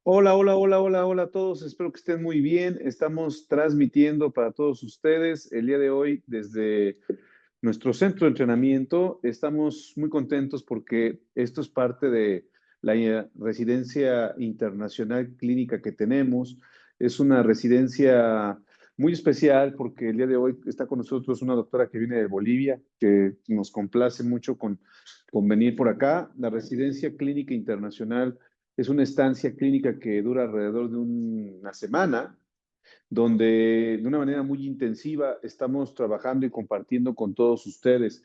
Hola, hola, hola, hola, hola a todos. Espero que estén muy bien. Estamos transmitiendo para todos ustedes el día de hoy desde nuestro centro de entrenamiento. Estamos muy contentos porque esto es parte de la residencia internacional clínica que tenemos. Es una residencia muy especial porque el día de hoy está con nosotros una doctora que viene de Bolivia, que nos complace mucho con venir por acá. La residencia clínica internacional es una estancia clínica que dura alrededor de una semana, donde de una manera muy intensiva estamos trabajando y compartiendo con todos ustedes.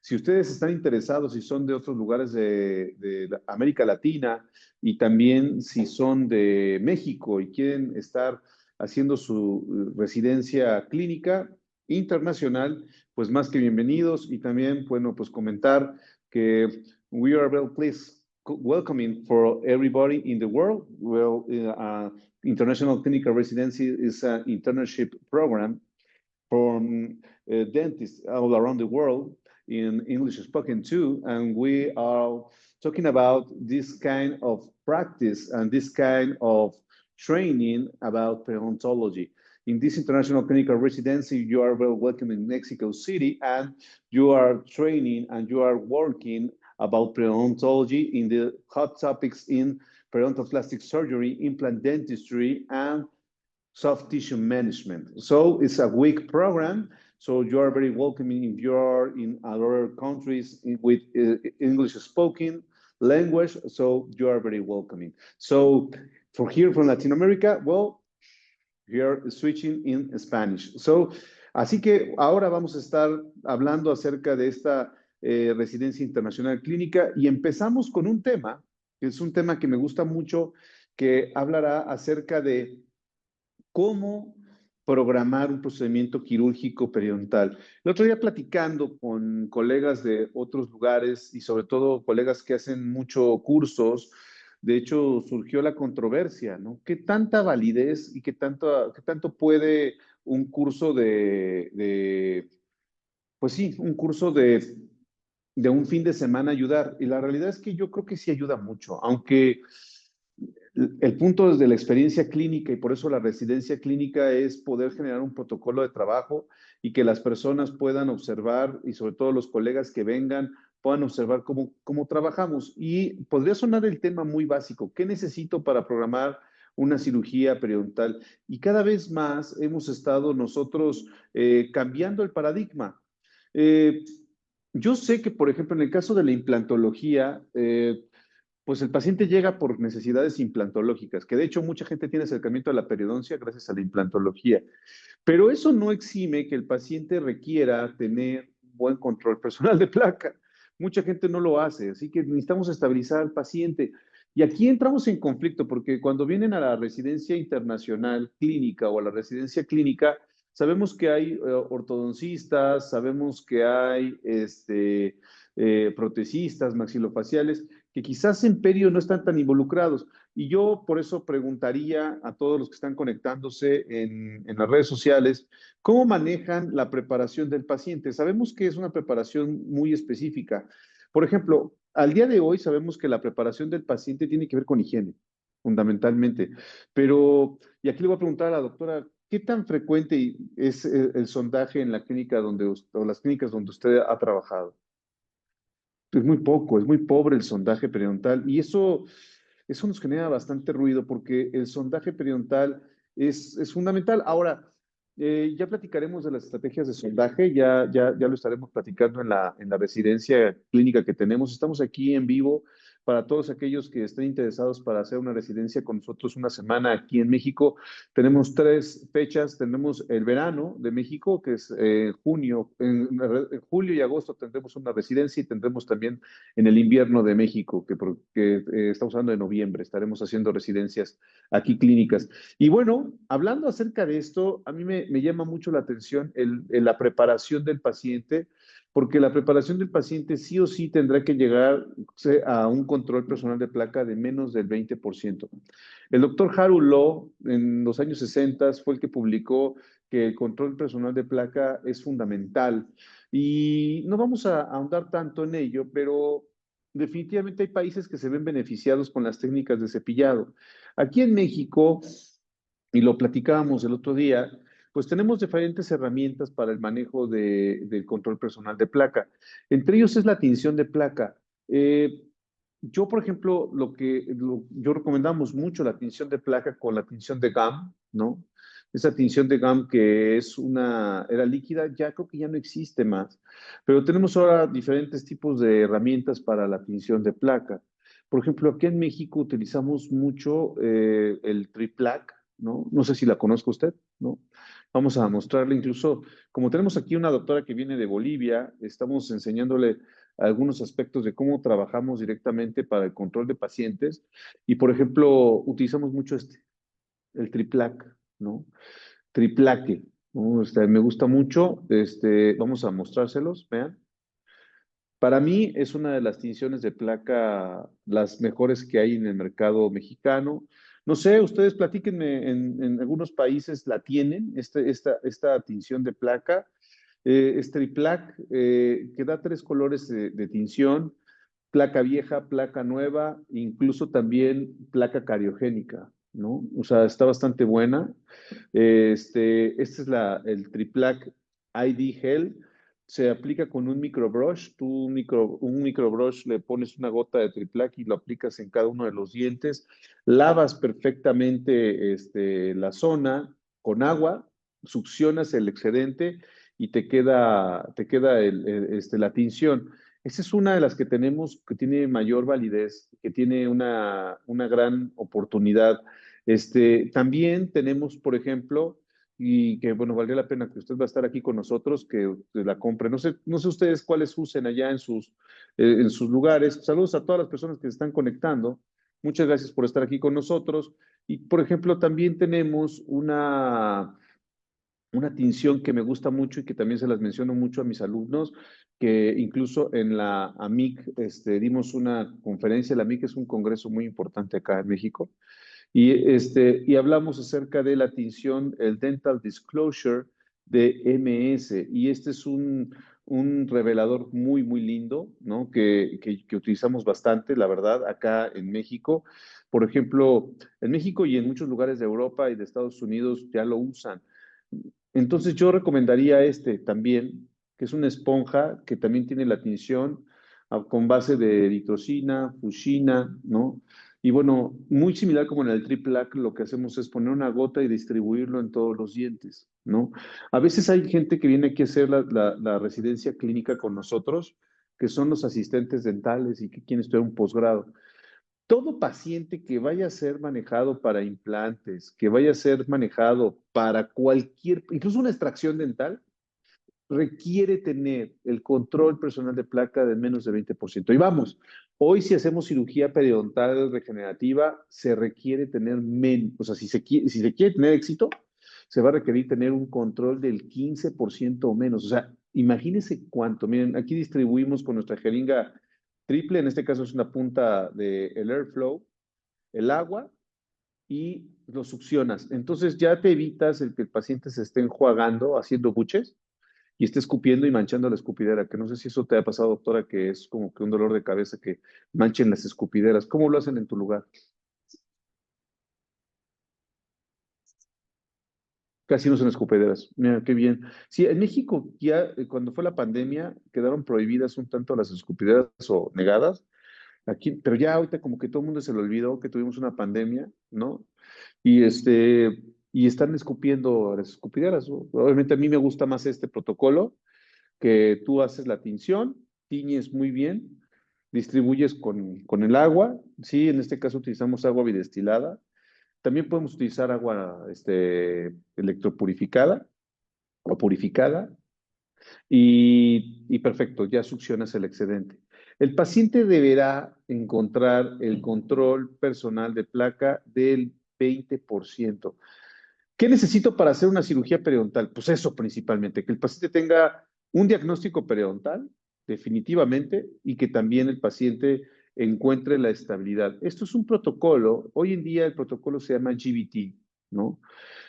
Si ustedes están interesados, si son de otros lugares de América Latina y también si son de México y quieren estar haciendo su residencia clínica internacional, pues más que bienvenidos y también, bueno, pues comentar que we are very pleased welcoming for everybody in the world. Well, International Clinical Residency is an internship program from dentists all around the world in English spoken too. And we are talking about this kind of practice and this kind of training about periodontology. In this international clinical residency, you are very welcome in Mexico City, and you are training and you are working about periodontology in the hot topics in periodontoplastic surgery, implant dentistry, and soft tissue management. So it's a week program. So you are very welcoming if you are in other countries with English spoken language. So you are very welcoming. So for here from Latin America, well, we are switching in Spanish. So, así que ahora vamos a estar hablando acerca de esta residencia internacional clínica y empezamos con un tema, que es un tema que me gusta mucho, que hablará acerca de cómo programar un procedimiento quirúrgico periodontal. El otro día platicando con colegas de otros lugares y sobre todo colegas que hacen muchos cursos, de hecho surgió la controversia, ¿no? ¿Qué tanta validez y qué tanto puede un curso pues sí, un curso de un fin de semana ayudar? Y la realidad es que yo creo que sí ayuda mucho, aunque el punto desde la experiencia clínica y por eso la residencia clínica es poder generar un protocolo de trabajo y que las personas puedan observar y sobre todo los colegas que vengan puedan observar cómo trabajamos. Y podría sonar el tema muy básico. ¿Qué necesito para programar una cirugía periodontal? Y cada vez más hemos estado nosotros cambiando el paradigma. Eh, yo sé que, por ejemplo, en el caso de la implantología, pues el paciente llega por necesidades implantológicas, que de hecho mucha gente tiene acercamiento a la periodoncia gracias a la implantología, pero eso no exime que el paciente requiera tener un buen control personal de placa. Mucha gente no lo hace, así que necesitamos estabilizar al paciente. Y aquí entramos en conflicto porque cuando vienen a la residencia internacional clínica o a la residencia clínica, sabemos que hay ortodoncistas, sabemos que hay protecistas, maxilofaciales, que quizás en perio no están tan involucrados. Y yo por eso preguntaría a todos los que están conectándose en las redes sociales, ¿cómo manejan la preparación del paciente? Sabemos que es una preparación muy específica. Por ejemplo, al día de hoy sabemos que la preparación del paciente tiene que ver con higiene, fundamentalmente. Pero, y aquí le voy a preguntar a la doctora, ¿qué tan frecuente es el sondaje en la clínica o las clínicas donde usted ha trabajado? Es muy poco, es muy pobre el sondaje periodontal y eso nos genera bastante ruido porque el sondaje periodontal es fundamental. Ahora, ya platicaremos de las estrategias de sondaje, ya lo estaremos platicando en la residencia clínica que tenemos. Estamos aquí en vivo para todos aquellos que estén interesados para hacer una residencia con nosotros una semana aquí en México. Tenemos tres fechas, tenemos el verano de México, que es junio, en julio y agosto tendremos una residencia y tendremos también en el invierno de México, que estamos hablando de noviembre, estaremos haciendo residencias aquí clínicas. Y bueno, hablando acerca de esto, a mí me llama mucho la atención la preparación del paciente. porque la preparación del paciente sí o sí tendrá que llegar a un control personal de placa de menos del 20%. El doctor Harold Law en los años 60 fue el que publicó que el control personal de placa es fundamental. Y no vamos a ahondar tanto en ello, pero definitivamente hay países que se ven beneficiados con las técnicas de cepillado. Aquí en México, y lo platicábamos el otro día, pues tenemos diferentes herramientas para el manejo del control personal de placa. Entre ellos es la tinción de placa. Yo, por ejemplo, yo recomendamos mucho la tinción de placa con la tinción de GAM, ¿no? Esa tinción de GAM que era líquida, ya creo que ya no existe más, pero tenemos ahora diferentes tipos de herramientas para la tinción de placa. Por ejemplo, aquí en México utilizamos mucho el Triplac, ¿no? No sé si la conozco usted, ¿no? Vamos a mostrarle incluso, como tenemos aquí una doctora que viene de Bolivia, estamos enseñándole algunos aspectos de cómo trabajamos directamente para el control de pacientes. Y, por ejemplo, utilizamos mucho el Triplac, ¿no? Triplaque, ¿no? Me gusta mucho. Vamos a mostrárselos, vean. Para mí es una de las tinciones de placa las mejores que hay en el mercado mexicano. No sé, ustedes platíquenme, en algunos países la tienen, esta tinción de placa. Es Triplac, que da tres colores de tinción, placa vieja, placa nueva, incluso también placa cariogénica, ¿no? O sea, está bastante buena. Este es el Triplac ID Gel. Se aplica con un microbrush. Tú un microbrush le pones una gota de Triplac y lo aplicas en cada uno de los dientes. Lavas perfectamente la zona con agua, succionas el excedente y te queda la tinción. Esa es una de las que tenemos que tiene mayor validez, que tiene una gran oportunidad. También tenemos, por ejemplo, y que bueno, valdría la pena que usted va a estar aquí con nosotros, que la compre. No sé ustedes cuáles usen allá en sus lugares. Saludos a todas las personas que se están conectando. Muchas gracias por estar aquí con nosotros. Y, por ejemplo, también tenemos una tinción que me gusta mucho y que también se las menciono mucho a mis alumnos, que incluso en la AMIC dimos una conferencia. La AMIC es un congreso muy importante acá en México, y hablamos acerca de la tinción, el Dental Disclosure de MS, y este es un revelador muy, muy lindo, ¿no? Que utilizamos bastante, la verdad, acá en México. Por ejemplo, en México y en muchos lugares de Europa y de Estados Unidos ya lo usan. Entonces yo recomendaría este también, que es una esponja que también tiene la tinción con base de eritrocina, fuchsina, ¿no? Y bueno, muy similar como en el Triplac, lo que hacemos es poner una gota y distribuirlo en todos los dientes, ¿no? A veces hay gente que viene aquí a hacer la residencia clínica con nosotros, que son los asistentes dentales y que quieren estudiar un posgrado. Todo paciente que vaya a ser manejado para implantes, que vaya a ser manejado para incluso una extracción dental, requiere tener el control personal de placa de menos de 20%. Y vamos, hoy si hacemos cirugía periodontal regenerativa, se requiere tener menos, o sea, si se quiere tener éxito, se va a requerir tener un control del 15% o menos. O sea, imagínense cuánto. Miren, aquí distribuimos con nuestra jeringa triple, en este caso es una punta del Airflow, el agua y lo succionas. Entonces ya te evitas el que el paciente se esté enjuagando, haciendo buches y esté escupiendo y manchando la escupidera, que no sé si eso te ha pasado, doctora, que es como que un dolor de cabeza que manchen las escupideras. ¿Cómo lo hacen en tu lugar? Casi no son escupideras. Mira, qué bien. Sí, en México ya cuando fue la pandemia quedaron prohibidas un tanto las escupideras o negadas. Aquí, pero ya ahorita como que todo el mundo se le olvidó que tuvimos una pandemia, ¿no? Y están escupiendo las escupideras, ¿no? Obviamente a mí me gusta más este protocolo, que tú haces la tinción, tiñes muy bien, distribuyes con el agua, sí, en este caso utilizamos agua bidestilada. También podemos utilizar agua electropurificada o purificada, y perfecto, ya succionas el excedente. El paciente deberá encontrar el control personal de placa del 20%. ¿Qué necesito para hacer una cirugía periodontal? Pues eso principalmente, que el paciente tenga un diagnóstico periodontal, definitivamente, y que también el paciente encuentre la estabilidad. Esto es un protocolo. Hoy en día el protocolo se llama GBT, ¿no?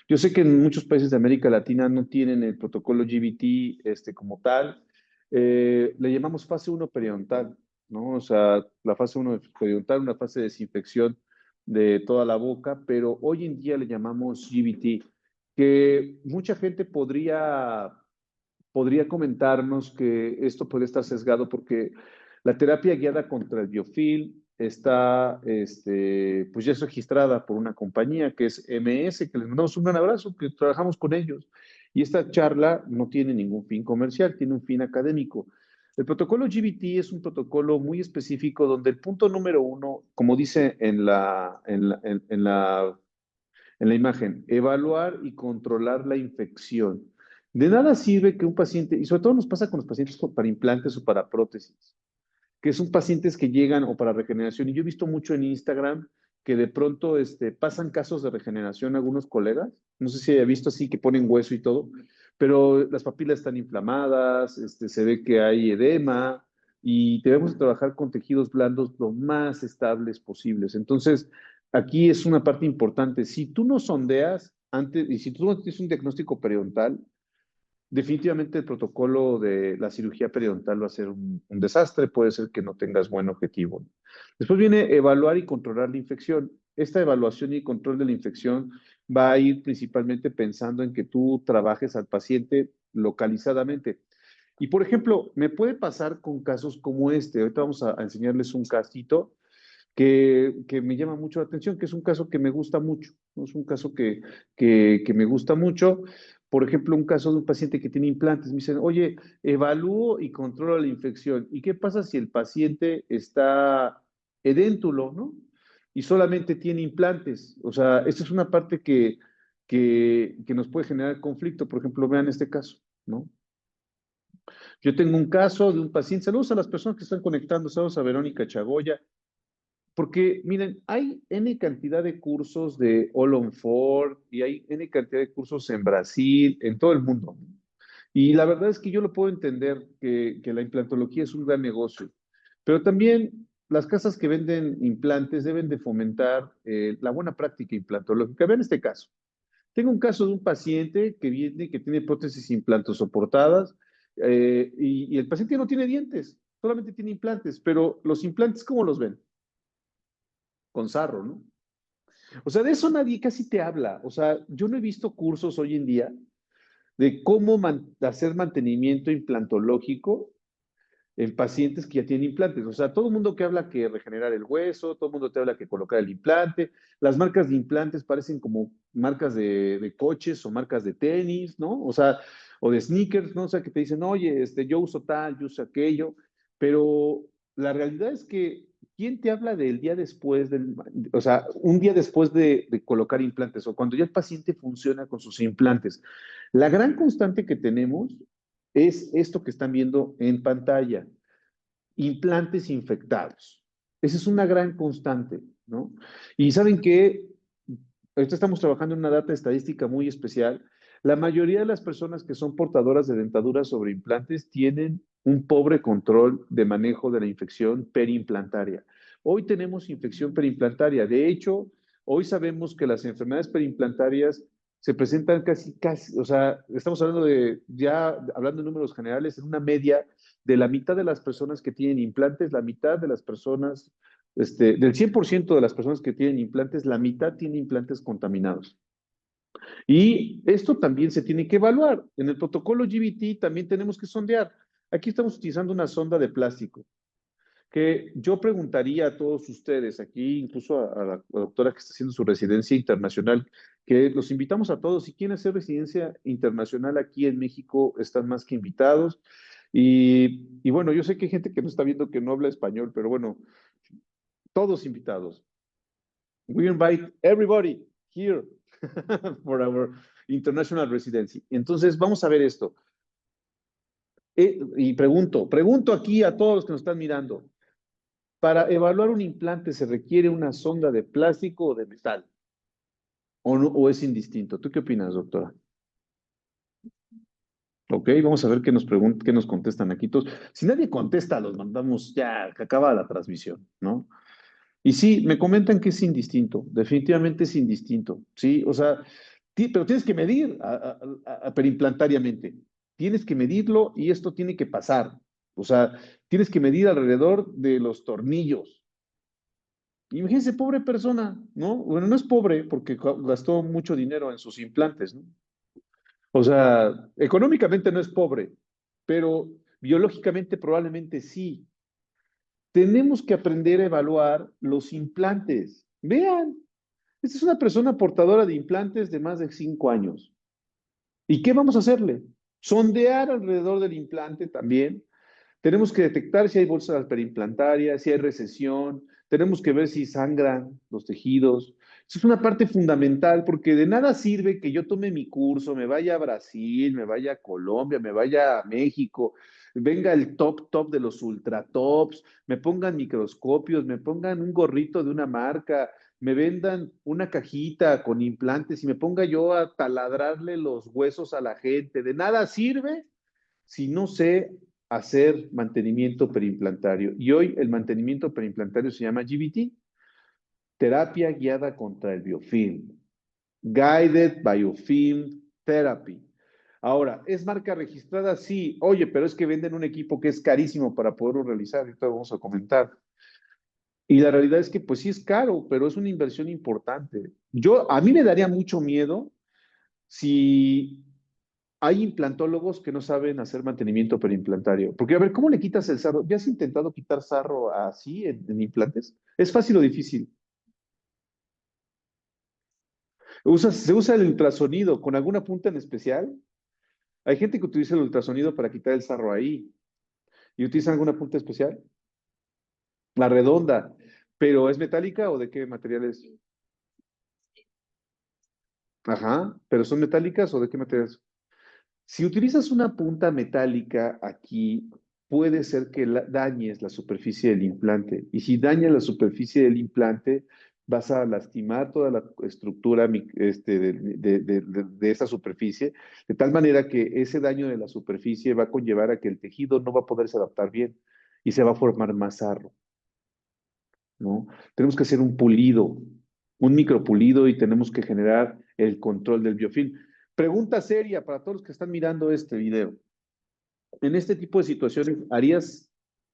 Yo sé que en muchos países de América Latina no tienen el protocolo GBT como tal. Le llamamos fase uno periodontal, ¿no? O sea, la fase uno periodontal, una fase de desinfección de toda la boca, pero hoy en día le llamamos GBT, que mucha gente podría comentarnos que esto puede estar sesgado porque la terapia guiada contra el biofilm está, pues ya es registrada por una compañía que es MS, que les mandamos un gran abrazo, que trabajamos con ellos. Y esta charla no tiene ningún fin comercial, tiene un fin académico. El protocolo GBT es un protocolo muy específico donde el punto número uno, como dice en la imagen, evaluar y controlar la infección. De nada sirve que un paciente, y sobre todo nos pasa con los pacientes para implantes o para prótesis, que son pacientes que llegan o para regeneración. Y yo he visto mucho en Instagram que de pronto pasan casos de regeneración algunos colegas. No sé si haya visto así que ponen hueso y todo, pero las papilas están inflamadas, se ve que hay edema y debemos trabajar con tejidos blandos lo más estables posibles. Entonces, aquí es una parte importante. Si tú no sondeas antes y si tú no tienes un diagnóstico periodontal, definitivamente el protocolo de la cirugía periodontal va a ser un desastre, puede ser que no tengas buen objetivo. Después viene evaluar y controlar la infección. Esta evaluación y control de la infección va a ir principalmente pensando en que tú trabajes al paciente localizadamente. Y por ejemplo, me puede pasar con casos como este. Ahorita vamos a enseñarles un casito que me llama mucho la atención, que es un caso que me gusta mucho, ¿no? Es un caso que me gusta mucho. Por ejemplo, un caso de un paciente que tiene implantes. Me dicen, oye, evalúo y controlo la infección. ¿Y qué pasa si el paciente está edéntulo, ¿no? Y solamente tiene implantes. O sea, esta es una parte que nos puede generar conflicto. Por ejemplo, vean este caso, ¿no? Yo tengo un caso de un paciente. Saludos a las personas que están conectando. Saludos a Verónica Chagoya. Porque, miren, hay N cantidad de cursos de All on Four y hay N cantidad de cursos en Brasil, en todo el mundo. Y la verdad es que yo lo puedo entender que la implantología es un gran negocio, pero también las casas que venden implantes deben de fomentar la buena práctica implantológica. Vean este caso. Tengo un caso de un paciente que viene, que tiene prótesis implantosoportadas y el paciente no tiene dientes, solamente tiene implantes, pero los implantes, ¿cómo los ven? Con sarro, ¿no? O sea, de eso nadie casi te habla. O sea, yo no he visto cursos hoy en día de cómo hacer mantenimiento implantológico en pacientes que ya tienen implantes. O sea, todo el mundo que habla que regenerar el hueso, todo el mundo te habla que colocar el implante. Las marcas de implantes parecen como marcas de coches o marcas de tenis, ¿no? O sea, o de sneakers, ¿no? O sea, que te dicen, oye, yo uso tal, yo uso aquello, pero la realidad es que, ¿quién te habla del día después o sea, un día después de colocar implantes o cuando ya el paciente funciona con sus implantes? La gran constante que tenemos es esto que están viendo en pantalla, implantes infectados. Esa es una gran constante, ¿no? Y saben que ahorita estamos trabajando en una data estadística muy especial. La mayoría de las personas que son portadoras de dentaduras sobre implantes tienen un pobre control de manejo de la infección perimplantaria. Hoy tenemos infección perimplantaria. De hecho, hoy sabemos que las enfermedades perimplantarias se presentan casi, o sea, estamos hablando ya hablando en números generales, en una media de la mitad de las personas que tienen implantes, la mitad de las personas del 100% de las personas que tienen implantes, la mitad tiene implantes contaminados. Y esto también se tiene que evaluar. En el protocolo GBT también tenemos que sondear. Aquí estamos utilizando una sonda de plástico, que yo preguntaría a todos ustedes, aquí incluso a la doctora que está haciendo su residencia internacional, que los invitamos a todos. Si quieren hacer residencia internacional aquí en México, están más que invitados. Y bueno, yo sé que hay gente que nos está viendo que no habla español, pero bueno, todos invitados. We invite everybody here for our international residency. Entonces, vamos a ver esto. Y pregunto aquí a todos los que nos están mirando, ¿para evaluar un implante se requiere una sonda de plástico o de metal? ¿O, no, o es indistinto? ¿Tú qué opinas, doctora? Ok, vamos a ver qué nos contestan aquí todos. Si nadie contesta, los mandamos ya, que acaba la transmisión, ¿no? Y sí, me comentan que es indistinto, definitivamente es indistinto, ¿sí? O sea, pero tienes que medir perimplantariamente, tienes que medirlo y esto tiene que pasar. O sea, tienes que medir alrededor de los tornillos. Imagínense, pobre persona, ¿no? Bueno, no es pobre porque gastó mucho dinero en sus implantes, ¿no? O sea, económicamente no es pobre, pero biológicamente probablemente sí. Tenemos que aprender a evaluar los implantes. Vean, esta es una persona portadora de implantes de más de 5 años. ¿Y qué vamos a hacerle? Sondear alrededor del implante también. Tenemos que detectar si hay bolsas periimplantarias, si hay recesión, tenemos que ver si sangran los tejidos. Eso es una parte fundamental porque de nada sirve que yo tome mi curso, me vaya a Brasil, me vaya a Colombia, me vaya a México, venga el top de los ultra tops, me pongan microscopios, me pongan un gorrito de una marca, me vendan una cajita con implantes y me ponga yo a taladrarle los huesos a la gente. De nada sirve si no sé hacer mantenimiento perimplantario. Y hoy el mantenimiento perimplantario se llama GBT, terapia guiada contra el biofilm, Guided Biofilm Therapy. Ahora, ¿es marca registrada? Sí. Oye, pero es que venden un equipo que es carísimo para poderlo realizar. Ahorita vamos a comentar. Y la realidad es que, pues sí es caro, pero es una inversión importante. A mí me daría mucho miedo si hay implantólogos que no saben hacer mantenimiento perimplantario. Porque, a ver, ¿cómo le quitas el sarro? ¿Ya has intentado quitar sarro así en implantes? ¿Es fácil o difícil? Se usa el ultrasonido con alguna punta en especial. Hay gente que utiliza el ultrasonido para quitar el sarro ahí. ¿Y utilizan alguna punta especial? La redonda. ¿Pero es metálica o de qué material es? Ajá. ¿Pero son metálicas o de qué material? Si utilizas una punta metálica aquí, puede ser que dañes la superficie del implante. Y si dañas la superficie del implante, vas a lastimar toda la estructura de esa superficie, de tal manera que ese daño de la superficie va a conllevar a que el tejido no va a poderse adaptar bien y se va a formar más sarro, ¿no? Tenemos que hacer un pulido, un micropulido y tenemos que generar el control del biofilm. Pregunta seria para todos los que están mirando este video. En este tipo de situaciones, ¿harías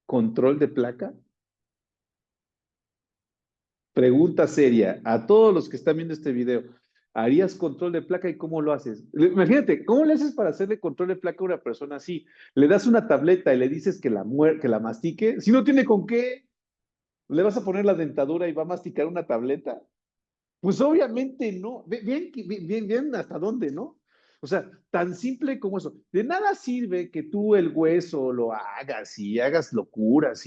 control de placa? Pregunta seria a todos los que están viendo este video. ¿Harías control de placa y cómo lo haces? Imagínate, ¿cómo le haces para hacerle control de placa a una persona así? Le das una tableta y le dices que la mastique. Si no tiene con qué, le vas a poner la dentadura y va a masticar una tableta. Pues obviamente no. Bien hasta dónde, ¿no? O sea, tan simple como eso. De nada sirve que tú el hueso lo hagas y hagas locuras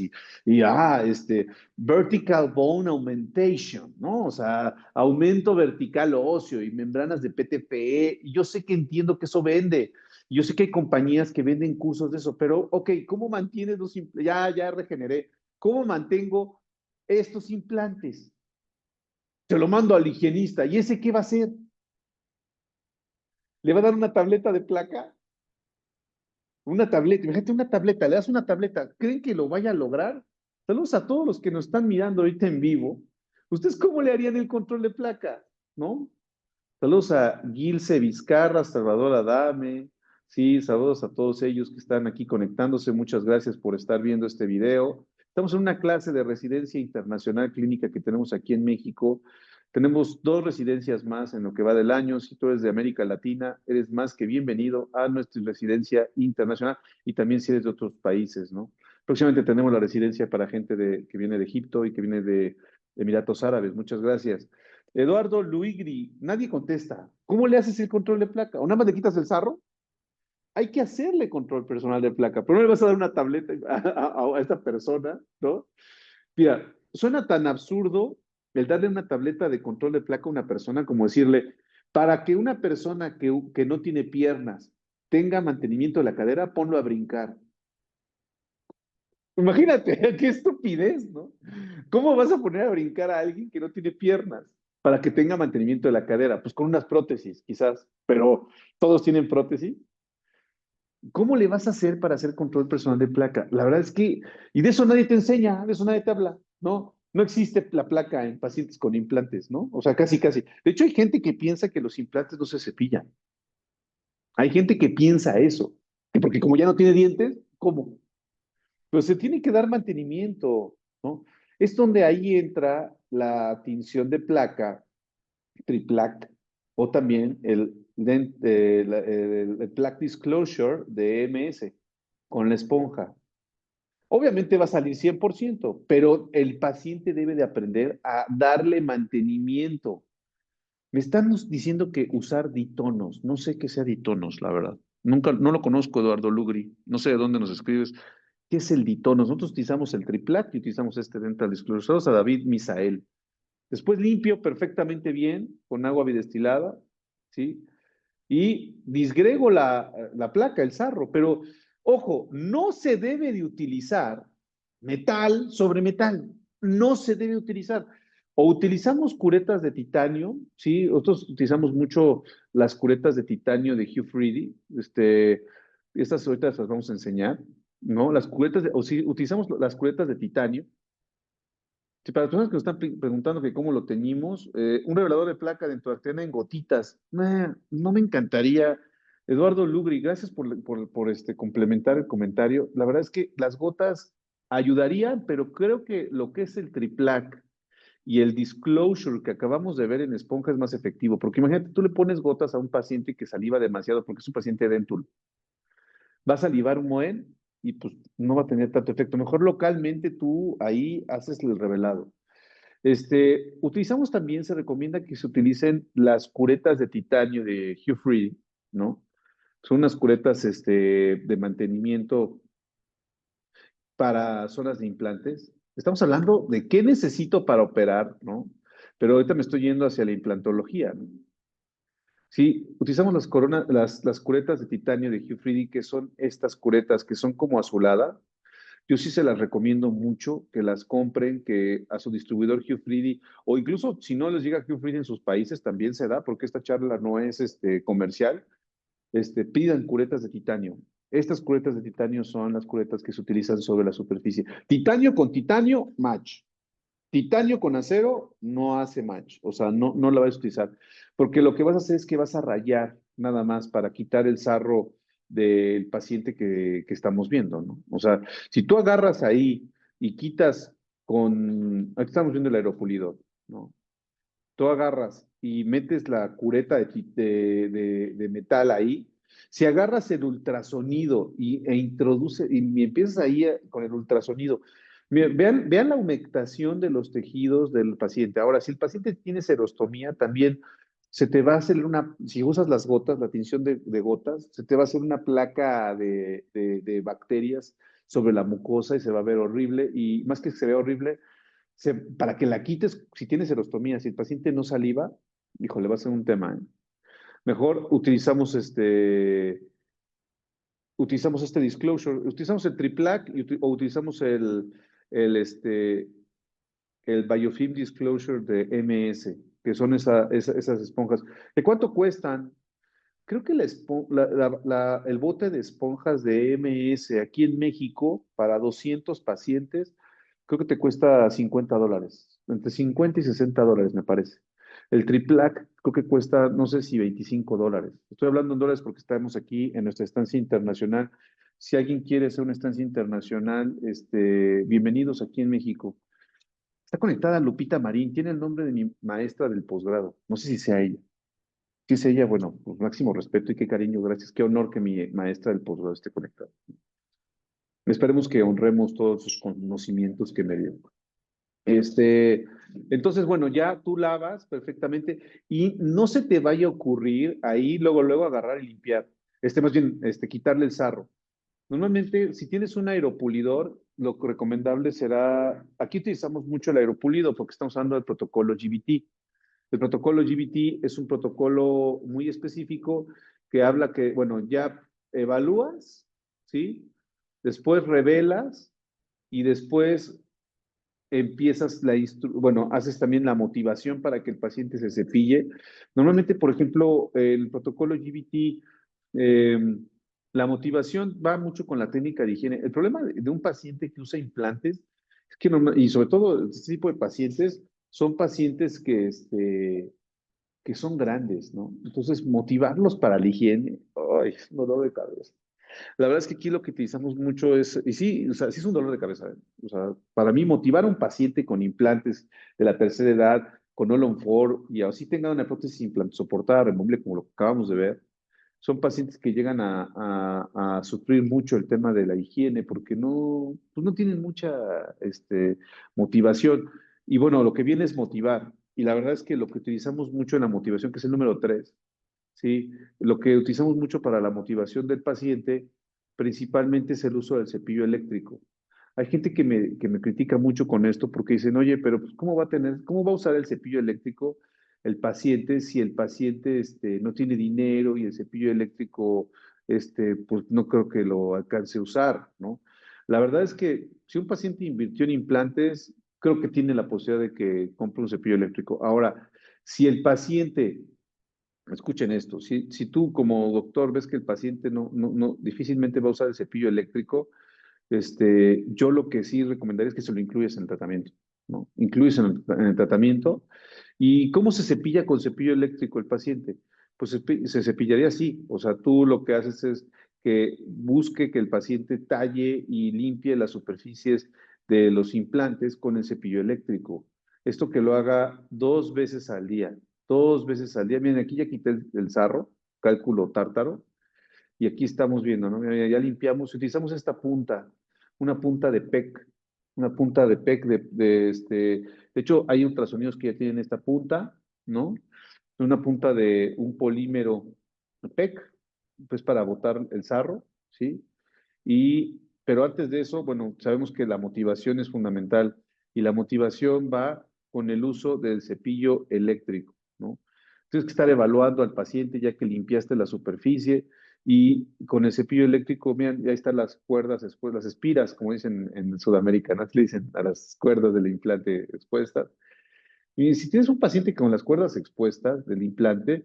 vertical bone augmentation, ¿no? O sea, aumento vertical óseo y membranas de PTPE. Y yo sé que entiendo que eso vende. Yo sé que hay compañías que venden cursos de eso, pero, ok, ¿cómo mantienes los implantes? Ya regeneré. ¿Cómo mantengo estos implantes? Se lo mando al higienista. ¿Y ese qué va a hacer? ¿Le va a dar una tableta de placa? Una tableta, imagínate una tableta, le das una tableta. ¿Creen que lo vaya a lograr? Saludos a todos los que nos están mirando ahorita en vivo. ¿Ustedes cómo le harían el control de placa? ¿No? Saludos a Gilce Vizcarra, Salvador Adame. Sí, saludos a todos ellos que están aquí conectándose. Muchas gracias por estar viendo este video. Estamos en una clase de residencia internacional clínica que tenemos aquí en México. Tenemos 2 residencias más en lo que va del año. Si tú eres de América Latina, eres más que bienvenido a nuestra residencia internacional y también si eres de otros países, ¿no? Próximamente tenemos la residencia para gente que viene de Egipto y que viene de Emiratos Árabes. Muchas gracias. Eduardo Luigri, nadie contesta. ¿Cómo le haces el control de placa? ¿O nada más le quitas el sarro? Hay que hacerle control personal de placa, pero no le vas a dar una tableta a esta persona, ¿no? Mira, suena tan absurdo el darle una tableta de control de placa a una persona como decirle, para que una persona que no tiene piernas tenga mantenimiento de la cadera, ponlo a brincar. Imagínate, qué estupidez, ¿no? ¿Cómo vas a poner a brincar a alguien que no tiene piernas para que tenga mantenimiento de la cadera? Pues con unas prótesis, quizás, pero todos tienen prótesis. ¿Cómo le vas a hacer para hacer control personal de placa? La verdad es que, y de eso nadie te enseña, de eso nadie te habla, ¿no? No existe la placa en pacientes con implantes, ¿no? O sea, casi, casi. De hecho, hay gente que piensa que los implantes no se cepillan. Hay gente que piensa eso, que porque como ya no tiene dientes, ¿cómo? Pues se tiene que dar mantenimiento, ¿no? Es donde ahí entra la tinción de placa, triplac, o también el plaque disclosure de EMS con la esponja. Obviamente va a salir 100%, pero el paciente debe de aprender a darle mantenimiento. Me están diciendo que usar ditonos. No sé qué sea ditonos, la verdad. Nunca, no lo conozco, Eduardo Lugri. No sé de dónde nos escribes. ¿Qué es el ditonos? Nosotros utilizamos el triplac y utilizamos este dental disclosure. A David Misael. Después limpio perfectamente bien con agua bidestilada, ¿sí? Y disgrego la placa, el sarro, pero ojo, no se debe de utilizar metal sobre metal, no se debe utilizar. O utilizamos curetas de titanio, ¿sí? Nosotros utilizamos mucho las curetas de titanio de Hugh Freedy, estas ahorita las vamos a enseñar, ¿no? O si utilizamos las curetas de titanio, sí, para las personas que nos están preguntando que cómo lo teñimos, un revelador de placa de entroartena en gotitas. No me encantaría. Eduardo Lugri, gracias por complementar el comentario. La verdad es que las gotas ayudarían, pero creo que lo que es el triplac y el disclosure que acabamos de ver en esponja es más efectivo, porque imagínate, tú le pones gotas a un paciente que saliva demasiado, porque es un paciente dentul, va a salivar un moen y pues no va a tener tanto efecto. Mejor localmente tú ahí haces el revelado. Utilizamos también, se recomienda que se utilicen las curetas de titanio de Hugh Freedy, ¿no? Son unas curetas de mantenimiento para zonas de implantes. Estamos hablando de qué necesito para operar, ¿no? Pero ahorita me estoy yendo hacia la implantología, ¿no? Sí, utilizamos las curetas de titanio de Hugh Freedy, que son estas curetas que son como azulada. Yo sí se las recomiendo mucho que las compren, que a su distribuidor Hugh Freedy, o incluso si no les llega Hugh Freedy en sus países, también se da, porque esta charla no es comercial, pidan curetas de titanio. Estas curetas de titanio son las curetas que se utilizan sobre la superficie. Titanio con titanio, match. Titanio con acero no hace match, o sea, no la vas a utilizar, porque lo que vas a hacer es que vas a rayar nada más para quitar el sarro del paciente que estamos viendo, ¿no? O sea, si tú agarras ahí y quitas aquí estamos viendo el aeropulido, ¿no? Tú agarras y metes la cureta de metal ahí, si agarras el ultrasonido e introduce, y empiezas ahí con el ultrasonido, vean la humectación de los tejidos del paciente. Ahora, si el paciente tiene serostomía, también se te va a hacer si usas las gotas, la tinción de gotas, se te va a hacer una placa de bacterias sobre la mucosa y se va a ver horrible, y más que se vea horrible, para que la quites, si tienes serostomía, si el paciente no saliva, híjole, va a ser un tema, ¿eh? Mejor utilizamos este disclosure, utilizamos el triplac o utilizamos el biofilm disclosure de MS, que son esas esponjas. ¿De cuánto cuestan? Creo que el bote de esponjas de MS aquí en México para 200 pacientes, creo que te cuesta $50, entre 50 y $60 me parece. El Triplac creo que cuesta, no sé si $25. Estoy hablando en dólares porque estamos aquí en nuestra estancia internacional. Si alguien quiere hacer una estancia internacional, bienvenidos aquí en México. Está conectada Lupita Marín, tiene el nombre de mi maestra del posgrado. No sé si sea ella. Si es ella, bueno, pues máximo respeto y qué cariño, gracias. Qué honor que mi maestra del posgrado esté conectada. Esperemos que honremos todos sus conocimientos que me dio. Entonces, bueno, ya tú lavas perfectamente y no se te vaya a ocurrir ahí luego agarrar y limpiar. Más bien, quitarle el sarro. Normalmente, si tienes un aeropulidor, lo recomendable será, aquí utilizamos mucho el aeropulido porque estamos hablando del protocolo GBT. El protocolo GBT es un protocolo muy específico que habla que, bueno, ya evalúas, ¿sí? Después revelas y después bueno, haces también la motivación para que el paciente se cepille. Normalmente, por ejemplo, el protocolo GBT La motivación va mucho con la técnica de higiene. El problema de un paciente que usa implantes es que, y sobre todo este tipo de pacientes, son pacientes que son grandes, ¿no? Entonces, motivarlos para la higiene, ay, es un dolor de cabeza. La verdad es que aquí lo que utilizamos mucho es, y sí, o sea, sí es un dolor de cabeza. ¿Eh? O sea, para mí motivar a un paciente con implantes de la tercera edad, con Olonfor, y así tenga una prótesis implante soportada, removible, como lo que acabamos de ver, son pacientes que llegan a sufrir mucho el tema de la higiene porque no, pues no tienen mucha motivación. Y bueno, lo que viene es motivar. Y la verdad es que lo que utilizamos mucho en la motivación, que es el número 3, ¿sí? Lo que utilizamos mucho para la motivación del paciente, principalmente es el uso del cepillo eléctrico. Hay gente que me critica mucho con esto porque dicen, oye, pero pues, cómo va a usar el cepillo eléctrico el paciente si el paciente no tiene dinero y el cepillo eléctrico, pues no creo que lo alcance a usar, ¿no? La verdad es que si un paciente invirtió en implantes, creo que tiene la posibilidad de que compre un cepillo eléctrico. Ahora, si el paciente escuchen esto, si tú como doctor ves que el paciente no difícilmente va a usar el cepillo eléctrico, yo lo que sí recomendaría es que se lo incluyas en el tratamiento, ¿no? Incluyes en el tratamiento. ¿Y cómo se cepilla con cepillo eléctrico el paciente? Pues se cepillaría así, o sea, tú lo que haces es que busque que el paciente talle y limpie las superficies de los implantes con el cepillo eléctrico. Esto que lo haga 2 veces al día, 2 veces al día. Miren, aquí ya quité el sarro, cálculo tártaro, y aquí estamos viendo, ¿no? Mira, ya limpiamos, utilizamos esta punta, una punta de PEC, una punta de PEC de hecho, hay ultrasonidos que ya tienen esta punta, ¿no? Una punta de un polímero PEC, pues para botar el sarro, ¿sí? Pero antes de eso, bueno, sabemos que la motivación es fundamental y la motivación va con el uso del cepillo eléctrico, ¿no? Tienes que estar evaluando al paciente ya que limpiaste la superficie y con el cepillo eléctrico, miren, ya están las cuerdas, después las espiras, como dicen en Sudamérica, ¿no? Le dicen a las cuerdas del implante expuestas. Y si tienes un paciente con las cuerdas expuestas del implante,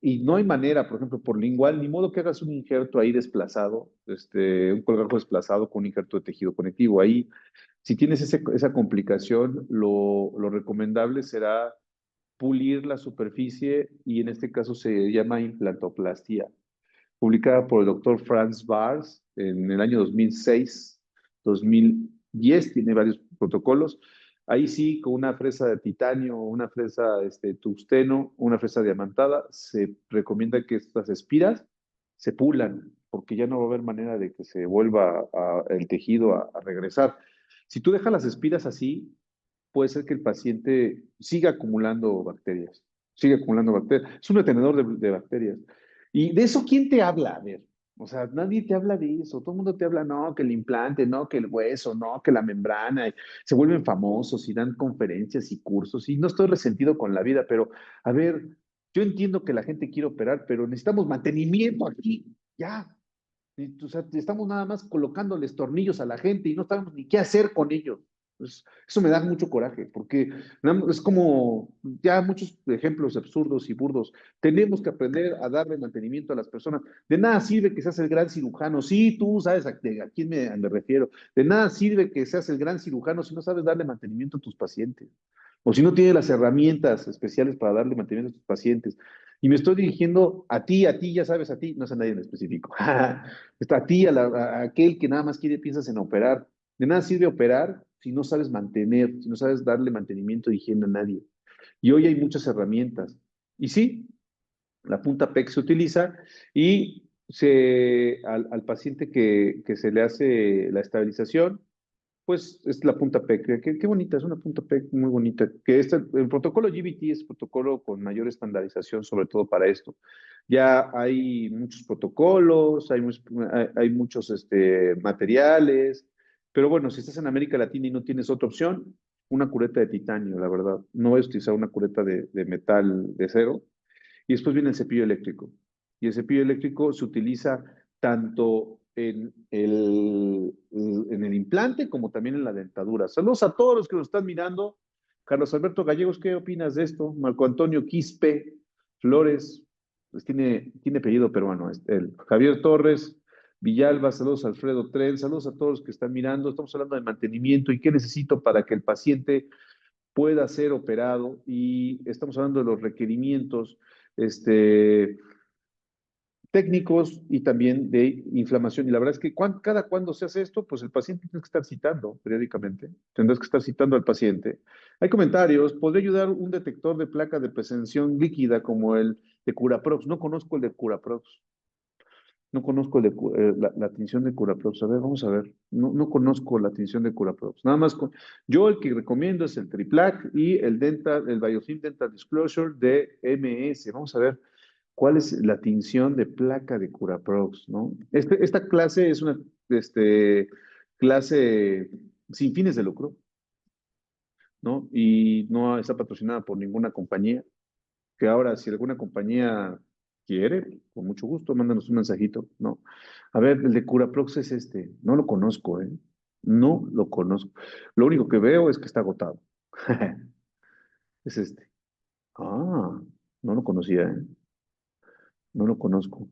y no hay manera, por ejemplo, por lingual, ni modo que hagas un injerto ahí desplazado, un colgajo desplazado con un injerto de tejido conectivo. Ahí, si tienes esa complicación, lo recomendable será pulir la superficie y en este caso se llama implantoplastia, publicada por el doctor Franz Bars en el año 2006, 2010, tiene varios protocolos. Ahí sí, con una fresa de titanio, una fresa tungsteno, una fresa diamantada, se recomienda que estas espiras se pulan, porque ya no va a haber manera de que se vuelva el tejido a regresar. Si tú dejas las espiras así, puede ser que el paciente siga acumulando bacterias, siga acumulando bacterias. Es un retenedor de bacterias. ¿Y de eso quién te habla? A ver, o sea, nadie te habla de eso. Todo el mundo te habla, no, que el implante, no, que el hueso, no, que la membrana. Y se vuelven famosos y dan conferencias y cursos. Y no estoy resentido con la vida, pero a ver, yo entiendo que la gente quiere operar, pero necesitamos mantenimiento aquí, ya. O sea, estamos nada más colocándoles tornillos a la gente y no sabemos ni qué hacer con ellos. Pues, eso me da mucho coraje, porque es como ya muchos ejemplos absurdos y burdos. Tenemos que aprender a darle mantenimiento a las personas. De nada sirve que seas el gran cirujano. Sí, tú sabes a quién me refiero. De nada sirve que seas el gran cirujano si no sabes darle mantenimiento a tus pacientes. O si no tienes las herramientas especiales para darle mantenimiento a tus pacientes. Y me estoy dirigiendo a ti, ya sabes, a ti, no sé a nadie en específico. Está a ti, a aquel que nada más piensas en operar. De nada sirve operar si no sabes mantener, si no sabes darle mantenimiento de higiene a nadie. Y hoy hay muchas herramientas. Y sí, la punta PEC se utiliza y al paciente que se le hace la estabilización, pues es la punta PEC. Qué bonita, es una punta PEC muy bonita. El protocolo GBT es protocolo con mayor estandarización, sobre todo para esto. Ya hay muchos protocolos, hay muchos materiales, pero bueno, si estás en América Latina y no tienes otra opción, una cureta de titanio, la verdad. No voy a utilizar una cureta de metal de cero. Y después viene el cepillo eléctrico. Y el cepillo eléctrico se utiliza tanto en el implante como también en la dentadura. Saludos a todos los que nos están mirando. Carlos Alberto Gallegos, ¿qué opinas de esto? Marco Antonio Quispe Flores, pues tiene apellido peruano, el Javier Torres Villalba, saludos a Alfredo Tren, saludos a todos los que están mirando. Estamos hablando de mantenimiento y qué necesito para que el paciente pueda ser operado y estamos hablando de los requerimientos técnicos y también de inflamación. Y la verdad es que cada cuando se hace esto, pues el paciente tiene que estar citando periódicamente. Tendrás que estar citando al paciente. Hay comentarios. ¿Podría ayudar un detector de placa de presención líquida como el de Curaprox? No conozco el de Curaprox. No conozco la tinción de Curaprox. A ver, vamos a ver. No conozco la tinción de Curaprox. Nada más, yo el que recomiendo es el Triplac y el Biofilm Dental Disclosure de MS. Vamos a ver cuál es la tinción de placa de Curaprox, ¿no? Esta clase es una clase sin fines de lucro, ¿no? Y no está patrocinada por ninguna compañía. Que ahora, si alguna compañía quiere, con mucho gusto, mándanos un mensajito, ¿no? A ver, el de Curaprox es este. No lo conozco, ¿eh? No lo conozco. Lo único que veo es que está agotado. Es este. Ah, no lo conocía, ¿eh? No lo conozco.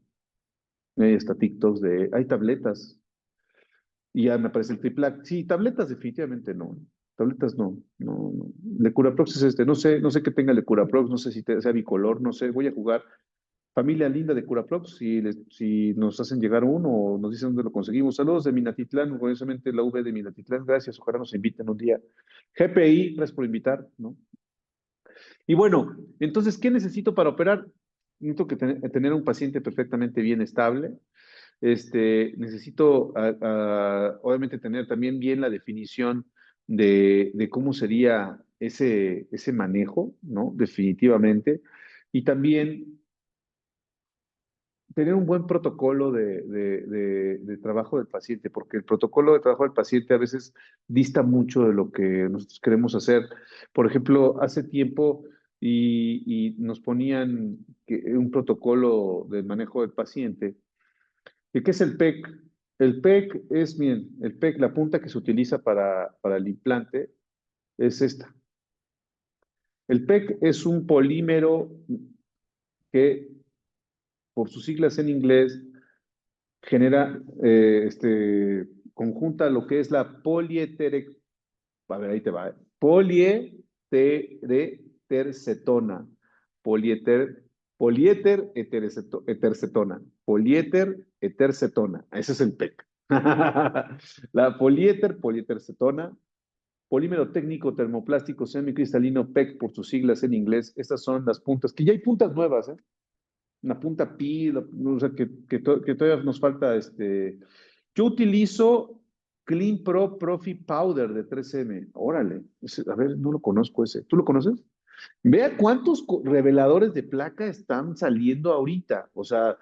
Ahí está TikToks de... Hay tabletas. Y ya me aparece el Triplac. Sí, tabletas definitivamente no. Tabletas no. El Curaprox es este. No sé qué tenga el Curaprox, no sé si sea bicolor, no sé. Voy a jugar. Familia linda de Curaprox, si nos hacen llegar uno o nos dicen dónde lo conseguimos. Saludos de Minatitlán, orgullosamente la V de Minatitlán. Gracias, ojalá nos inviten un día. GPI, gracias por invitar, ¿no? Y bueno, entonces, ¿qué necesito para operar? Necesito tener un paciente perfectamente bien estable. Necesito, obviamente, tener también bien la definición de cómo sería ese manejo, ¿no? Definitivamente. Y también tener un buen protocolo de trabajo del paciente, porque el protocolo de trabajo del paciente a veces dista mucho de lo que nosotros queremos hacer. Por ejemplo, hace tiempo y nos ponían un protocolo de manejo del paciente. ¿Y qué es el PEC? El PEC es, miren, el PEC, la punta que se utiliza para el implante es esta. El PEC es un polímero que, por sus siglas en inglés, genera, conjunta lo que es la a ver, ahí te va, polietercetona, polieter, polieter etercetona, ese es el PEC. La polietercetona, polímero técnico termoplástico semicristalino PEC por sus siglas en inglés, estas son las puntas, que ya hay puntas nuevas, ¿eh? Una punta pi, o sea, que todavía nos falta Yo utilizo Clean Pro Profi Powder de 3M. Órale, a ver, no lo conozco ese. ¿Tú lo conoces? Vea cuántos reveladores de placa están saliendo ahorita. O sea,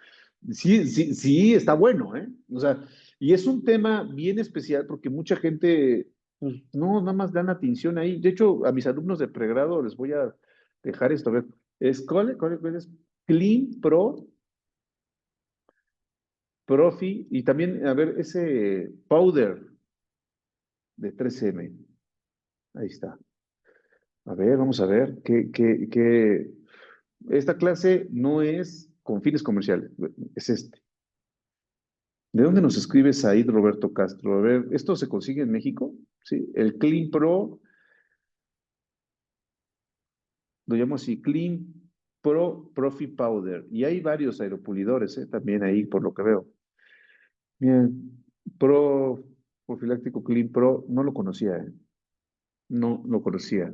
sí, está bueno, ¿eh? O sea, y es un tema bien especial porque mucha gente, pues, no, nada más dan atención ahí. De hecho, a mis alumnos de pregrado les voy a dejar esto. A ver, ¿cuál es? Clean Pro Profi y también, a ver, ese powder de 3M. Ahí está. A ver, vamos a ver. Esta clase no es con fines comerciales, es este. ¿De dónde nos escribe Said Roberto Castro? A ver, ¿esto se consigue en México? Sí, el Clean Pro, lo llamo así, Clean Pro Profi Powder. Y hay varios aeropulidores, también ahí, por lo que veo. Bien, Pro Profiláctico Clean Pro, no lo conocía, ¿eh? No lo conocía.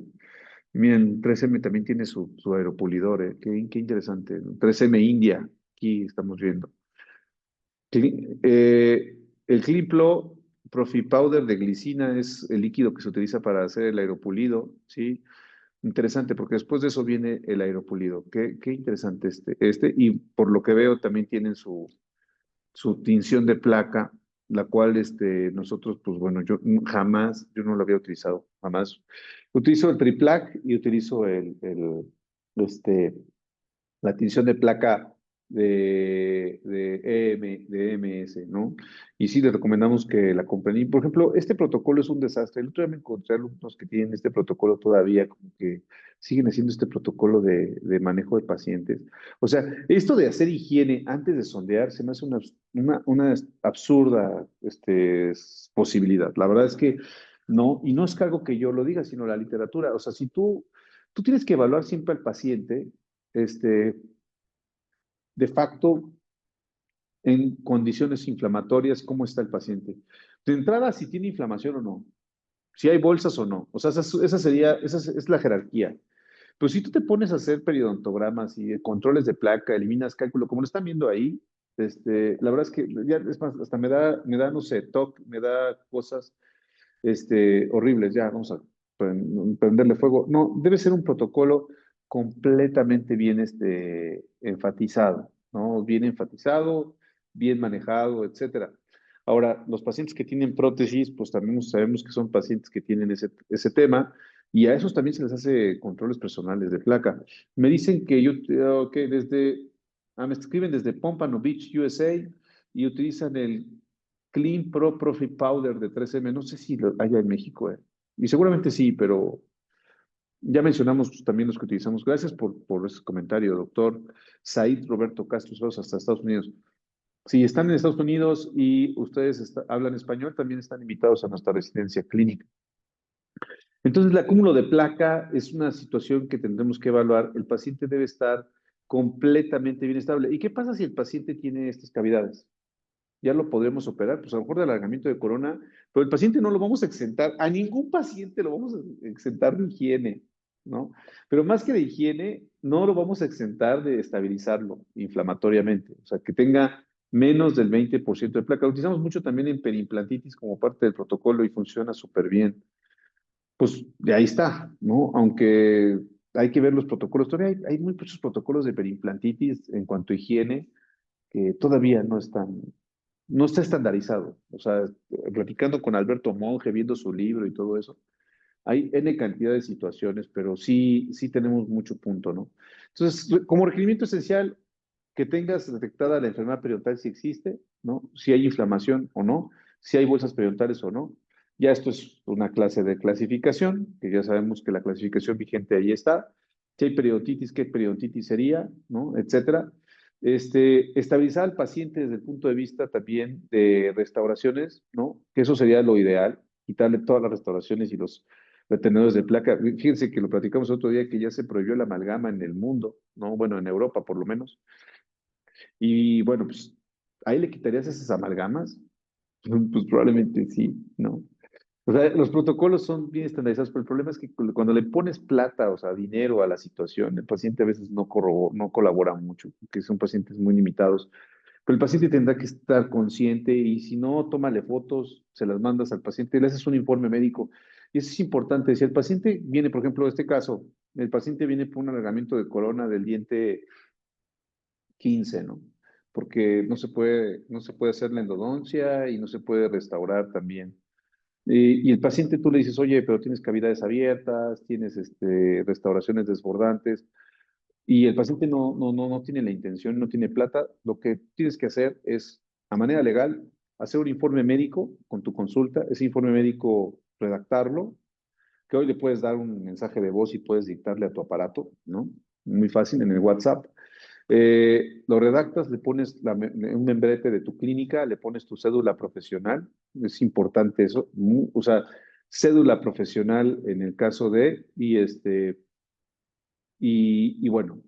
Miren, 3M también tiene su aeropulidor, ¿eh? Qué interesante. 3M India, aquí estamos viendo. El Climplo Profi Powder de glicina es el líquido que se utiliza para hacer el aeropulido, ¿sí? Interesante, porque después de eso viene el aeropulido. Qué interesante y por lo que veo también tienen su tinción de placa, la cual nosotros, pues bueno, yo no lo había utilizado, jamás. Utilizo el Triplac y utilizo este, la tinción de placa de EMS, ¿no? Y sí, le recomendamos que la compren. Y, por ejemplo, este protocolo es un desastre. El otro día me encontré alumnos que tienen este protocolo todavía, como que siguen haciendo este protocolo de manejo de pacientes. O sea, esto de hacer higiene antes de sondear se me hace una absurda posibilidad. La verdad es que no, y no es que algo que yo lo diga, sino la literatura. O sea, si tú tienes que evaluar siempre al paciente, este, de facto, en condiciones inflamatorias, cómo está el paciente. De entrada, si tiene inflamación o no, si hay bolsas o no. O sea, esa es la jerarquía. Pero si tú te pones a hacer periodontogramas y controles de placa, eliminas cálculo, como lo están viendo ahí, la verdad es que ya es más, hasta no sé, me da cosas horribles. Ya, vamos a prenderle fuego. No, debe ser un protocolo completamente bien enfatizado, ¿no? Bien enfatizado, bien manejado, etcétera. Ahora, los pacientes que tienen prótesis, pues también sabemos que son pacientes que tienen ese tema y a esos también se les hace controles personales de placa. Me dicen que me escriben desde Pompano Beach, USA, y utilizan el Clean Pro Profit Powder de 3M. No sé si lo haya en México, eh. Y seguramente sí, pero ya mencionamos también los que utilizamos. Gracias por ese comentario, doctor Said Roberto Castro, saludos hasta Estados Unidos. Si están en Estados Unidos y ustedes hablan español, también están invitados a nuestra residencia clínica. Entonces, el acúmulo de placa es una situación que tendremos que evaluar. El paciente debe estar completamente bien estable. ¿Y qué pasa si el paciente tiene estas cavidades? Ya lo podremos operar, pues a lo mejor de alargamiento de corona, pero el paciente no lo vamos a exentar, a ningún paciente lo vamos a exentar de higiene, ¿no? Pero más que de higiene, no lo vamos a exentar de estabilizarlo inflamatoriamente, o sea, que tenga menos del 20% de placa. Lo utilizamos mucho también en perimplantitis como parte del protocolo y funciona súper bien. Pues de ahí está, ¿no? Aunque hay que ver los protocolos, todavía hay muchos protocolos de perimplantitis en cuanto a higiene que todavía no está estandarizado. O sea, platicando con Alberto Monge, viendo su libro y todo eso, hay N cantidad de situaciones, pero sí tenemos mucho punto, ¿no? Entonces, como requerimiento esencial, que tengas detectada la enfermedad periodontal si existe, ¿no? Si hay inflamación o no, si hay bolsas periodontales o no. Ya esto es una clase de clasificación, que ya sabemos que la clasificación vigente ahí está. Si hay periodontitis, ¿qué periodontitis sería? ¿No? Etcétera. Estabilizar al paciente desde el punto de vista también de restauraciones, ¿no? Que eso sería lo ideal, quitarle todas las restauraciones y los retenedores de placa. Fíjense que lo platicamos otro día que ya se prohibió la amalgama en el mundo, ¿no? Bueno, en Europa por lo menos. Y bueno, pues ahí le quitarías esas amalgamas. Pues probablemente sí, ¿no? O sea, los protocolos son bien estandarizados, pero el problema es que cuando le pones plata, o sea, dinero a la situación, el paciente a veces no colabora mucho, porque son pacientes muy limitados. Pero el paciente tendrá que estar consciente y si no, tómale fotos, se las mandas al paciente, le haces un informe médico. Y eso es importante. Si el paciente viene, por ejemplo, en este caso, el paciente viene por un alargamiento de corona del diente 15, ¿no? Porque no se puede hacer la endodoncia y no se puede restaurar también. Y el paciente tú le dices, oye, pero tienes cavidades abiertas, tienes restauraciones desbordantes, y el paciente no tiene la intención, no tiene plata. Lo que tienes que hacer es, a manera legal, hacer un informe médico con tu consulta, ese informe médico redactarlo, que hoy le puedes dar un mensaje de voz y puedes dictarle a tu aparato, ¿no? Muy fácil en el WhatsApp. Lo redactas, le pones un membrete de tu clínica, le pones tu cédula profesional, es importante eso, o sea, cédula profesional en el caso y bueno,